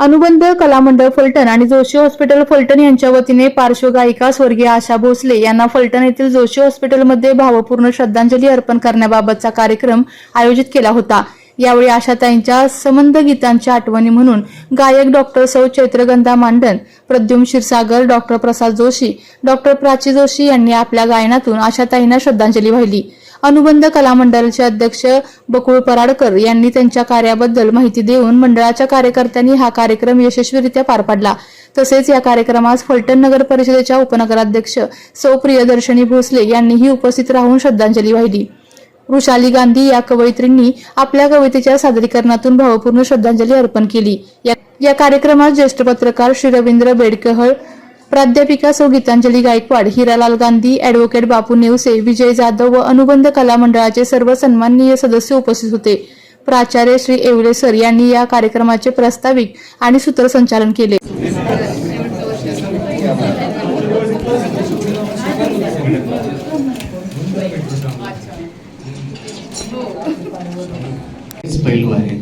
अनुबंध कलामंडळ फलटण आणि जोशी हॉस्पिटल फलटण यांच्या वतीने पार्श्वगायिका स्वर्गीय आशा भोसले यांना फलटण येथील जोशी हॉस्पिटलमध्ये भावपूर्ण श्रद्धांजली अर्पण करण्याबाबतचा कार्यक्रम आयोजित केला होता। यावेळी आशाताईंच्या संबंध गीतांच्या आठवणी म्हणून गायक डॉक्टर सौ चैत्रगंधा मांडन, प्रद्युम्न क्षीरसागर, डॉक्टर प्रसाद जोशी, डॉक्टर प्राची जोशी यांनी आपल्या गायनातून आशाताईंना श्रद्धांजली वाहिली। अनुबंध कलामंडळाचे अध्यक्ष बकुळ पराडकर यांनी त्यांच्या कार्याबद्दल माहिती देऊन मंडळाच्या कार्यकर्त्यांनी हा कार्यक्रम यशस्वीरित्या पार पाडला। तसेच या कार्यक्रमास फलटण नगर परिषदेच्या उपनगराध्यक्ष सौ प्रियदर्शनी भोसले यांनीही उपस्थित राहून श्रद्धांजली वाहिली। वृषाली गांधी या कवयित्रींनी आपल्या कवितेच्या सादरीकरणातून भावपूर्ण श्रद्धांजली अर्पण केली। या कार्यक्रमात ज्येष्ठ पत्रकार श्री रवींद्र बेडकहळ, प्राध्यापिका सौ गीतांजली गायकवाड, हिरालाल गांधी, ॲडव्होकेट बापू नेवसे, विजय जाधव व अनुबंध कला मंडळाचे सर्व सन्माननीय सदस्य उपस्थित होते। प्राचार्य श्री येवले सर यांनी या कार्यक्रमाचे प्रास्ताविक आणि सूत्रसंचालन केले। पैलू आहे,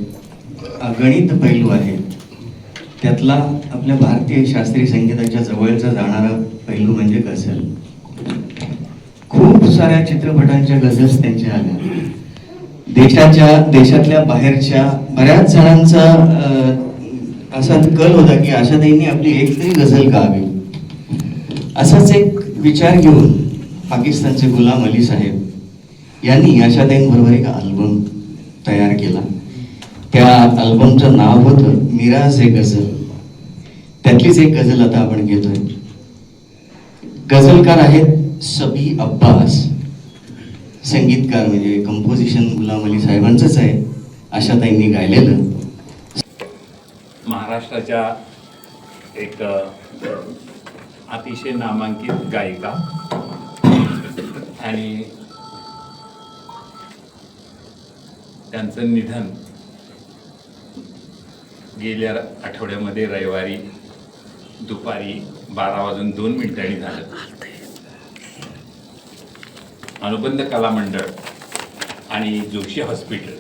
गणित पैलू आहे, त्यातला आपल्या भारतीय शास्त्रीय संगीताच्या जवळचा जाणारा पैलू म्हणजे गझल। खूप साऱ्या चित्रपटांच्या गझल्स त्यांच्या आल्या। देशातल्या बाहेरच्या बऱ्याच जणांचा असा कल होता की आशाताईंनी आपली एक तरी गझल गावी। असाच एक विचार घेऊन पाकिस्तानचे गुलाम अली साहेब यांनी आशाताईंबरोबर एक अल्बम तयार केला। त्या अल्बमचं नाव होतं मिराज ए गझल। त्यातलीच एक गझल आता आपण घेतोय। गझलकार आहेत सबी अब्बास, संगीतकार म्हणजे कंपोजिशन गुलाम अली साहेबांचंच आहे, आशाताईंनी गायलेलं। महाराष्ट्राच्या एक अतिशय नामांकित गायिका आणि त्यांचं निधन गेल्या आठवड्यामध्ये रविवारी दुपारी 12:02 झालं। अनुबंध कला मंडळ आणि जोशी हॉस्पिटल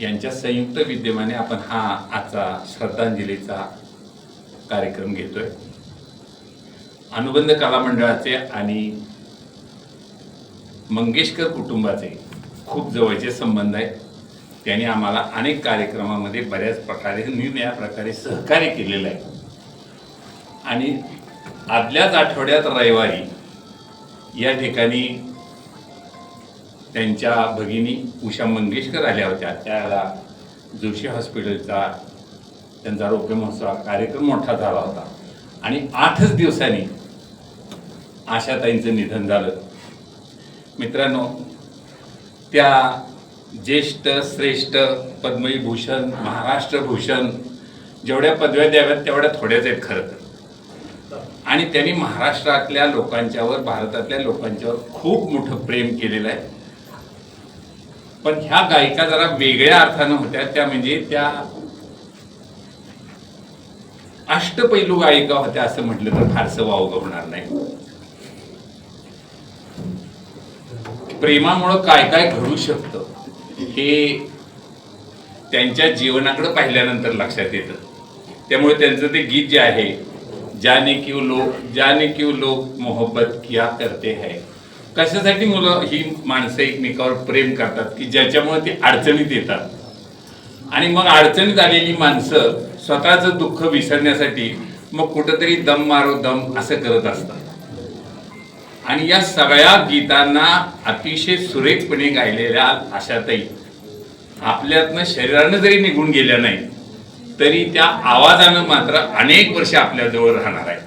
यांच्या संयुक्त विद्यमाने आपण हा आजचा श्रद्धांजलीचा कार्यक्रम घेतोय। अनुबंध कला मंडळाचे आणि मंगेशकर कुटुंबाचे खूप जवळचे संबंध आहेत। त्यांनी आम्हाला अनेक कार्यक्रमामध्ये बऱ्याच प्रकारे निरनिराळ्या प्रकारे सहकार्य केलेलं आहे आणि आदल्याच आठवड्यात रविवारी या ठिकाणी त्यांच्या भगिनी उषा मंगेशकर आल्या होत्या। त्यावेळेला जोशी हॉस्पिटलचा त्यांचा आरोग्य महोत्सव कार्यक्रम मोठा झाला होता आणि 8च दिवसांनी आशाताईंचं निधन झालं। मित्रांनो, त्या ज्येष्ठ श्रेष्ठ पद्मविभूषण, महाराष्ट्र भूषण जेवढ्या पदव्या द्याव्यात तेवढ्या थोड्याच आहेत खरं तर। आणि त्यांनी महाराष्ट्रातल्या लोकांच्यावर, भारतातल्या लोकांच्यावर खूप मोठं प्रेम केलेलं आहे। पण ह्या गायिका जरा वेगळ्या अर्थानं होत्या। त्या म्हणजे त्या अष्टपैलू गायिका होत्या असं म्हटलं तर फारसं वावगं होणार नाही। प्रेमामुळं काय काय घडू शकतं हे त्यांच्या जीवनाकडे पाहिल्यानंतर लक्षात येतं। त्यामुळे त्यांचं ते गीत जे आहे, जाने क्यों लोग मोहब्बत किया करते हैं, कशासाठी मुलं ही माणसं एकमेकावर प्रेम करतात की ज्याच्यामुळे ती अडचणीत येतात आणि मग अडचणीत आलेली माणसं स्वतःचं दुःख विसरण्यासाठी मग कुठंतरी दम मारो दम असं करत असतात। आणि या सगळ्या गीतांना अतिशय सुरेखपणे गायलेल्या आशाताई आपल्यातनं शरीरानं जरी निघून गेल्या नाही तरी त्या आवाजानं मात्र अनेक वर्ष आपल्याजवळ राहणार आहे।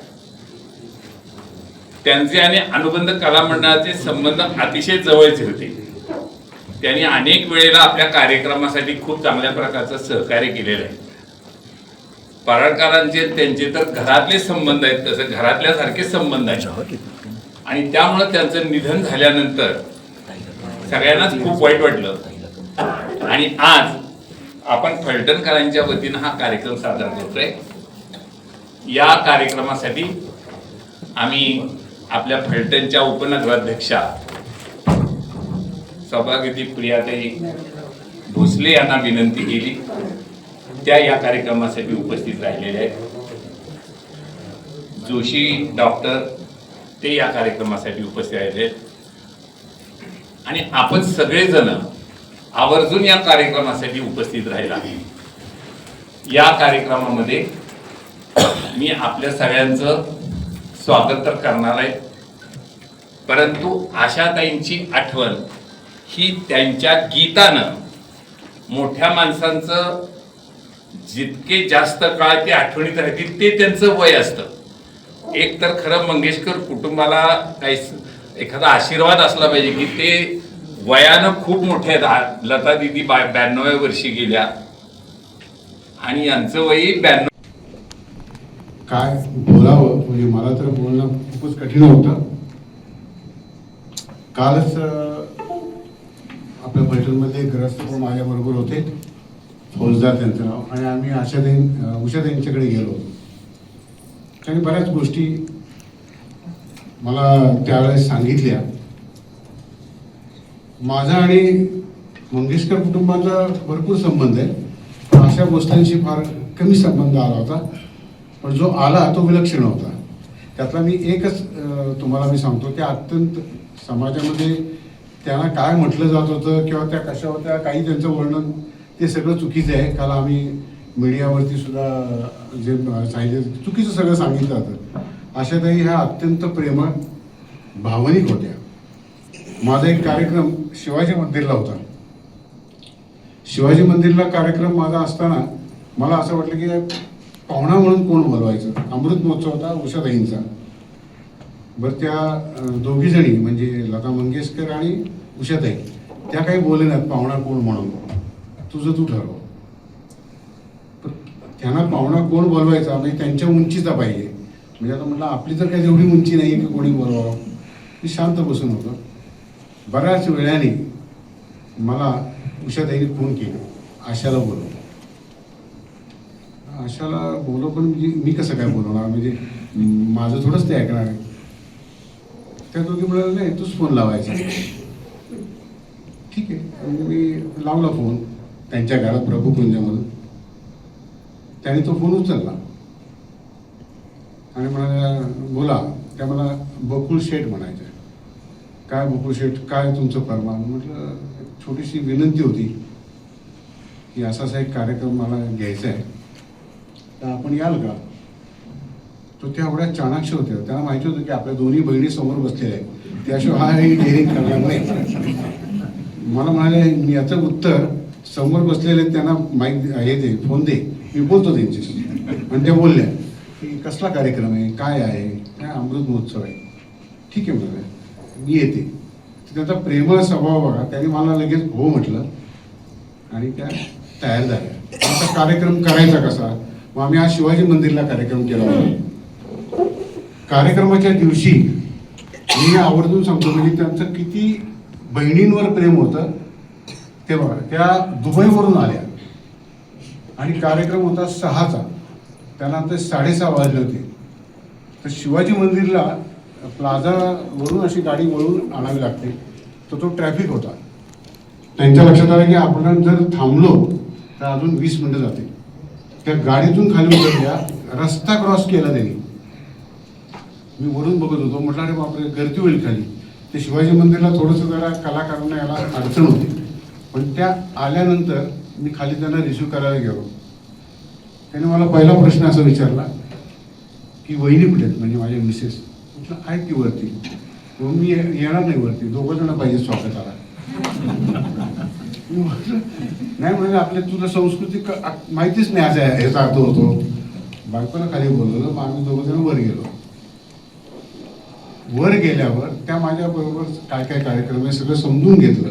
त्यांचे आणि अनुबंध कला मंडळाचे संबंध अतिशय जवळचे होते। त्यांनी अनेक वेळेला आपल्या कार्यक्रमासाठी खूप चांगल्या प्रकारचं सहकार्य केलेलं आहे। पराडकरांचे त्यांचे तर घरातले संबंध आहेत, तसं घरातल्यासारखे संबंध आहेत आणि त्यामुळे त्यांचं निधन झाल्यानंतर सगळ्यांनाच खूप वाईट वाटलं आणि आज आपण फलटणकरांच्या वतीनं हा कार्यक्रम सादर करतोय। या कार्यक्रमासाठी आम्ही आपल्या फलटणच्या उपनगराध्यक्षा सभागती प्रियाताई भोसले यांना विनंती केली त्या या कार्यक्रमासाठी उपस्थित राहिलेले आहेत. जोशी डॉक्टर ते या कार्यक्रमासाठी उपस्थित आहेत आणि आपण सगळेजण आवर्जून या कार्यक्रमासाठी उपस्थित राहिला. या कार्यक्रमामध्ये मी आपल्या सगळ्यांचं स्वागत तर करणार आहे, परंतु आशाताईंची आठवण ही त्यांच्या गीतानं मोठ्या माणसांचं जितके जास्त काळ ते आठवणीत राहतील ते त्यांचं वय असतं. एक तर खरं मंगेशकर कुटुंबाला काही एखादा आशीर्वाद असला पाहिजे की ते वयानं खूप मोठे आहेत. लता दिदी 92व्या वर्षी गेल्या आणि यांचं वय 92. काय बोलावं म्हणजे मला तर बोलणं खूपच कठीण होतं. कालच आपल्या पैठणमध्ये ग्रस्त माझ्याबरोबर होते, फौजदार त्यांचं नाव, आणि आम्ही उषाताईंच्याकडे गेलो. त्यांनी बऱ्याच गोष्टी मला त्यावेळेस सांगितल्या. माझा आणि मंगेशकर कुटुंबाचा भरपूर संबंध आहे, पण अशा गोष्टींशी फार कमी संबंध आला होता. पण जो आला तो विलक्षण होता. त्यातला मी एकच तुम्हाला मी सांगतो की अत्यंत समाजामध्ये त्यांना काय म्हटलं जात होतं किंवा त्या कशा होत्या, काही त्यांचं वर्णन ते सगळं चुकीचं आहे. काल आम्ही मीडियावरती सुद्धा जे सांगितलं चुकीचं सगळं सांगितलं जातं. आशाताई ह्या अत्यंत प्रेमळ, भावनिक होत्या. माझा एक कार्यक्रम शिवाजी मंदिरला होता. शिवाजी मंदिरला कार्यक्रम माझा असताना मला असं वाटलं की पाहुणा म्हणून कोण बोलवायचं. अमृत महोत्सव होता उषाताईंचा. बरं, त्या दोघी जणी म्हणजे लता मंगेशकर आणि उषाताई त्या काही बोलेनात पाहुणा कोण म्हणून, तुझं तू ठरव. त्यांना पाहुणा कोण बोलवायचा म्हणजे त्यांच्या उंचीचा पाहिजे. म्हणजे आता म्हटलं आपली तर काही एवढी उंची नाही की कोणी बोलवावं. मी शांत बसून होतो. बऱ्याच वेळाने मला उषाताईने फोन केला, आशाला बोलव. आशाला बोलव पण मी कसं काय बोलवणार, म्हणजे माझं थोडंच ते ऐकणार आहे. त्या दोघी म्हणाले नाही तूच फोन लावायचा. ठीक आहे, म्हणजे मी लावला फोन त्यांच्या घरात प्रभुकुंजामधून. त्याने तो फोन उचलला आणि म्हणाल्या बोला. त्या मला बकुळ शेठ म्हणायच्या. काय बकुळ शेठ, काय तुमचं फरमान. म्हटलं छोटीशी विनंती होती की असाच एक कार्यक्रम मला घ्यायचा आहे, तर आपण याल का. तो त्या एवढ्या चाणाक्ष होत्या. त्यांना माहिती होतं की आपल्या दोन्ही बहिणी समोर बसलेल्या आहेत, त्याशिवाय हा डेअरिंग करणार नाही. मला म्हणाले याचं उत्तर समोर बसलेले त्यांना माईक हे दे, फोन दे, मी बोलतो त्यांच्याशी. आणि त्या बोलल्या की कसला कार्यक्रम आहे, काय आहे. काय अमृत महोत्सव आहे. ठीक आहे म्हणाले, मी येते. त्यांचा प्रेमळ स्वभाव बघा, त्याने मला लगेच हो म्हटलं आणि त्या तयार झाल्या. आता कार्यक्रम करायचा कसा. मग आम्ही आज शिवाजी मंदिरला कार्यक्रम केला होता. कार्यक्रमाच्या दिवशी मी आवर्जून सांगतो म्हणजे त्यांचं किती बहिणींवर प्रेम होतं ते बघा. त्या दुबईवरून आल्या आणि कार्यक्रम होता 6चा. त्यांना ते 6:30 वाजले होते. तर शिवाजी मंदिरला प्लाझावरून अशी गाडी वळून आणावी लागते, तर तो ट्रॅफिक होता. त्यांच्या लक्षात आलं की आपण जर थांबलो तर अजून 20 मिनिटं जाते. त्या गाडीतून खाली उतरल्या, रस्ता क्रॉस केला त्यांनी. मी वरून बघत होतो, म्हटलं अरे बापरे गर्दी होईल खाली. ते शिवाजी मंदिरला थोडंसं जरा कलाकारांना याला अडचण होती. पण त्या आल्यानंतर मी खाली त्यांना रिसिव्ह करायला गेलो. त्याने मला पहिला प्रश्न असा विचारला की वहिनी कुठे आहेत, म्हणजे माझ्या मिसेस. म्हटलं आहेत की वरती. मग मी येणार नाही वरती, 2 जण पाहिजे स्वागताला. नाही म्हणजे आपल्या तुला संस्कृती माहितीच नाही असं ह्याचा अर्थ होतो. बायकोला खाली बोलवलं, मग आम्ही 2 जण वर गेलो. वर गेल्यावर त्या माझ्याबरोबर काय काय कार्यक्रम आहे सगळं समजून घेतलं.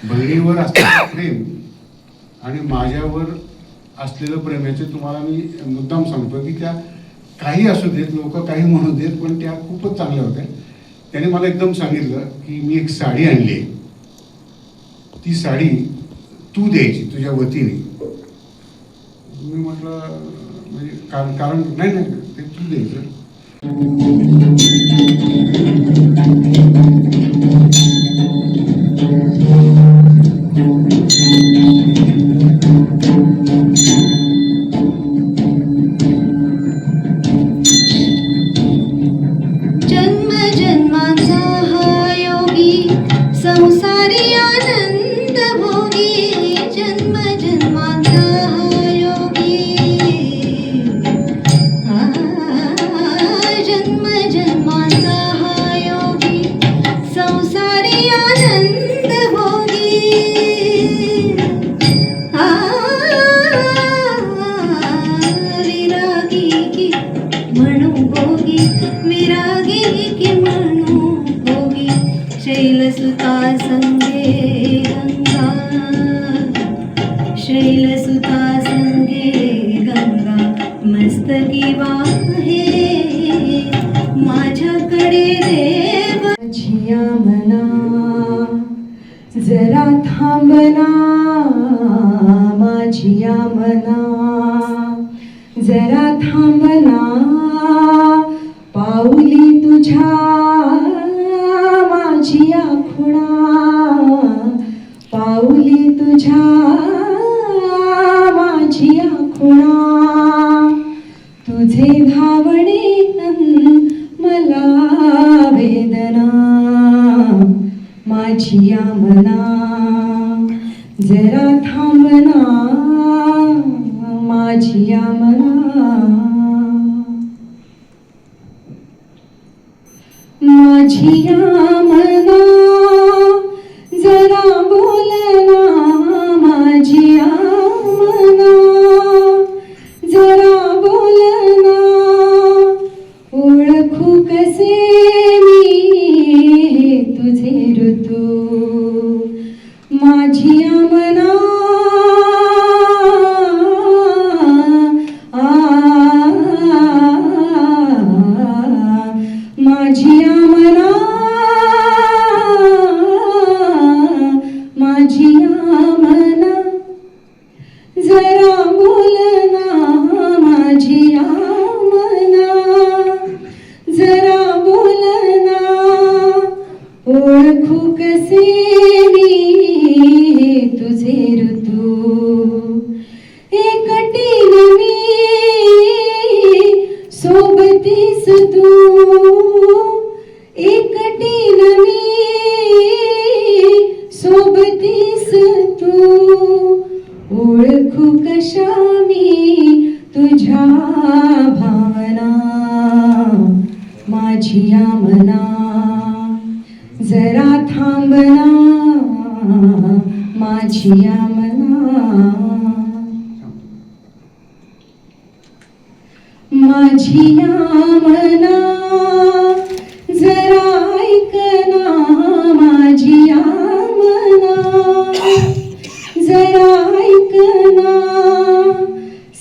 बहिणीवर असलेलं प्रेम आणि माझ्यावर असलेलं प्रेम याचे तुम्हाला मी मुद्दाम सांगतो की त्या काही असू देत, लोक काही म्हणू देत, पण त्या खूपच चांगल्या होत्या. त्याने मला एकदम सांगितलं की मी एक साडी आणली आहे, ती साडी तू द्यायची तुझ्या वतीने. मी म्हटलं म्हणजे कारण नाही नाही ते तू द्यायचं. शैलसुता संगे गंगा मस्तकी वाहे माझ्याकडे देव माझिया मना जरा थांबना माझिया मना जरा थांबना पाऊली तुझ्या माझिया खुणा पाऊली तुझ्या माझिया खुणा तुझे धावणे मला वेदना माझिया मना जरा थांबना माझिया मना माझिया मना जरा बोलना माझिया मना जरा बोलना ओळखू कसे मी तुझे ऋतू माझिया मना माझिया मना माझिया मना जरा बोलना माझिया मना जरा बोलना ओळखू कसे मी तुझे ऋतू एकटीन मी सोबतीस तू एकटीन मी सोबतीस तू ओळखू कशा मी तुझ्या भावना माझिया मना जरा थांबना माझिया मना माझिया मना जरा ऐकना माझिया मना जरा ऐकना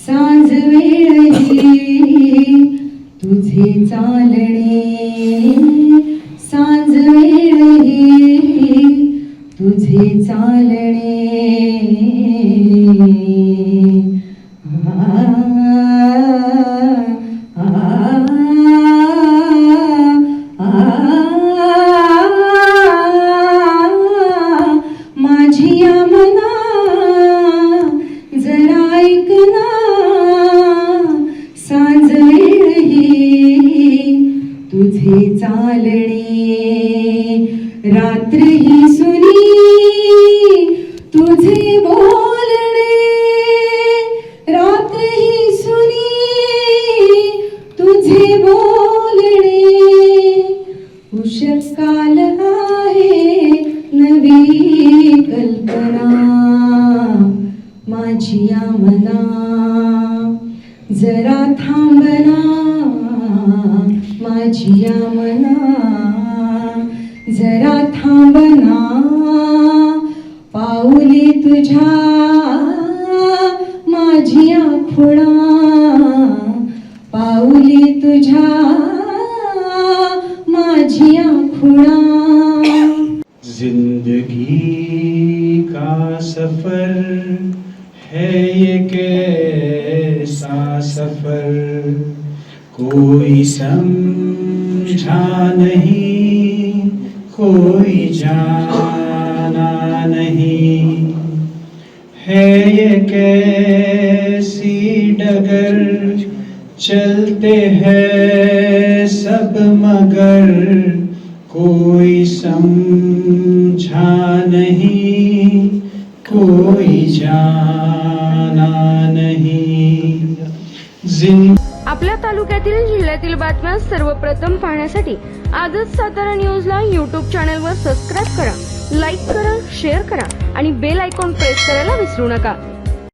सांज वेळी तुझे चालणे सांज वेळी तुझे चालणे माझिया मना जरा ऐकना सांज वेळी तुझे चालणे रात्री सुनी तुझे बोलणे रात्री सुनी तुझे बोलणे उषः काल आहे नवी कल्पना माझिया मना जरा थांबना माझिया मना जरा थांबना पाऊली तुझ्या माझिया खुणा पाऊली तुझ्या माझिया खुणा जिंदगी का सफर है ये कैसा सफर कोई समझा नहीं कोई जाना नहीं है ये कैसी डगर चलते हैं सब मगर कोई समझा नहीं कोई जाना नहीं आपल्या तालुक्यातील जिल्ह्यातील बातम्या सर्वप्रथम पाहण्यासाठी आजच सातारा न्यूजला यूट्यूब चॅनलवर सबस्क्राईब करा, लाईक करा, शेअर करा आणि बेल आयकॉन प्रेस करायला विसरू नका.